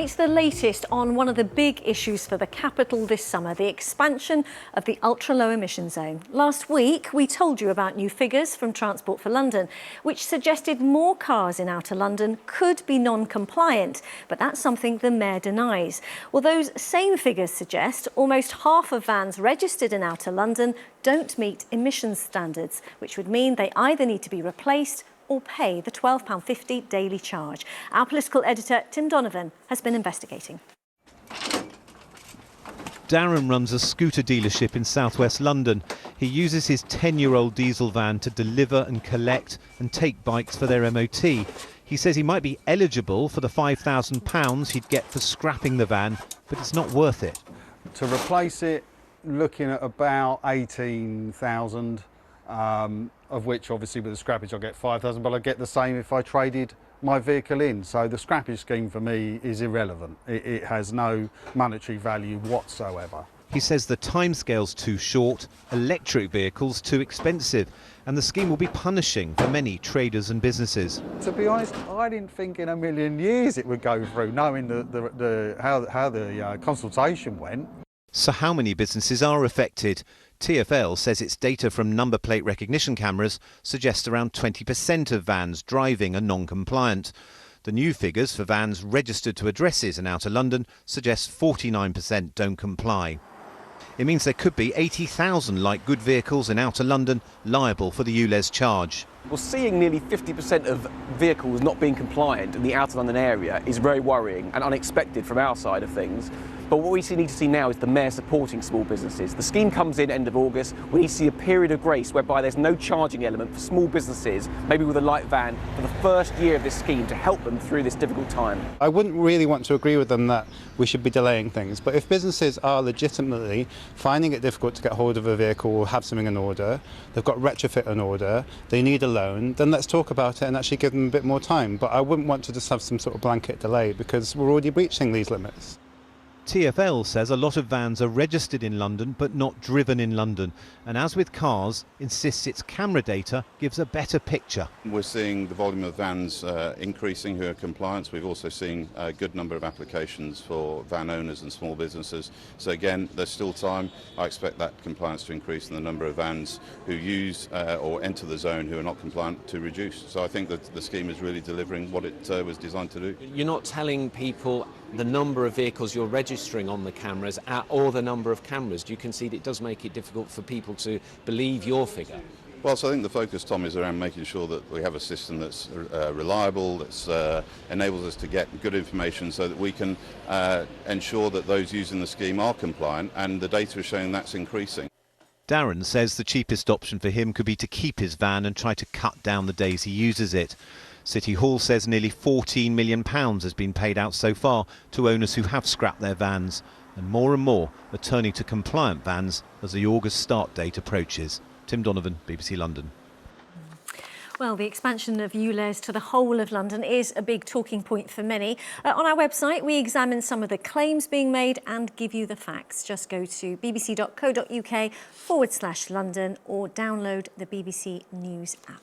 It's the latest on one of the big issues for the capital this summer, the expansion of the ultra-low emission zone. Last week, we told you about new figures from Transport for London, which suggested more cars in outer London could be non-compliant, but that's something the Mayor denies. Well, those same figures suggest almost half of vans registered in outer London don't meet emissions standards, which would mean they either need to be replaced or pay the £12.50 daily charge. Our political editor, Tim Donovan, has been investigating. Darren runs a scooter dealership in southwest London. He uses his 10-year-old diesel van to deliver and collect and take bikes for their MOT. He says he might be eligible for the £5,000 he'd get for scrapping the van, but it's not worth it. To replace it, looking at about 18,000. Of which obviously with the scrappage I'll get 5,000, but I get the same if I traded my vehicle in. So the scrappage scheme for me is irrelevant. It has no monetary value whatsoever. He says the timescale's too short, electric vehicles too expensive, and the scheme will be punishing for many traders and businesses. To be honest, I didn't think in a million years it would go through, knowing how the consultation went. So how many businesses are affected? TfL says its data from number plate recognition cameras suggests around 20% of vans driving are non-compliant. The new figures for vans registered to addresses in outer London suggest 49% don't comply. It means there could be 80,000 light good vehicles in outer London liable for the ULEZ charge. Well, seeing nearly 50% of vehicles not being compliant in the outer London area is very worrying and unexpected from our side of things. But what we need to see now is the Mayor supporting small businesses. The scheme comes in end of August. We need to see a period of grace whereby there's no charging element for small businesses, maybe with a light van, for the first year of this scheme to help them through this difficult time. I wouldn't really want to agree with them that we should be delaying things, but if businesses are legitimately finding it difficult to get hold of a vehicle or have something in order, they've got retrofit in order, they need a loan, then let's talk about it and actually give them a bit more time. But I wouldn't want to just have some sort of blanket delay because we're already breaching these limits. TfL says a lot of vans are registered in London but not driven in London, and as with cars, insists its camera data gives a better picture. We're seeing the volume of vans increasing who are compliant. We've also seen a good number of applications for van owners and small businesses. So again, there's still time. I expect that compliance to increase and the number of vans who use or enter the zone who are not compliant to reduce. So I think that the scheme is really delivering what it was designed to do. You're not telling people the number of vehicles you're registering on the cameras or the number of cameras. Do you concede it does make it difficult for people to believe your figure? Well, so I think the focus, Tom, is around making sure that we have a system that's reliable, that enables us to get good information so that we can ensure that those using the scheme are compliant, and the data is showing that's increasing. Darren says the cheapest option for him could be to keep his van and try to cut down the days he uses it. City Hall says nearly £14 million has been paid out so far to owners who have scrapped their vans, and more are turning to compliant vans as the August start date approaches. Tim Donovan, BBC London. Well, the expansion of ULEZ to the whole of London is a big talking point for many. On our website, we examine some of the claims being made and give you the facts. Just go to bbc.co.uk/London or download the BBC News app.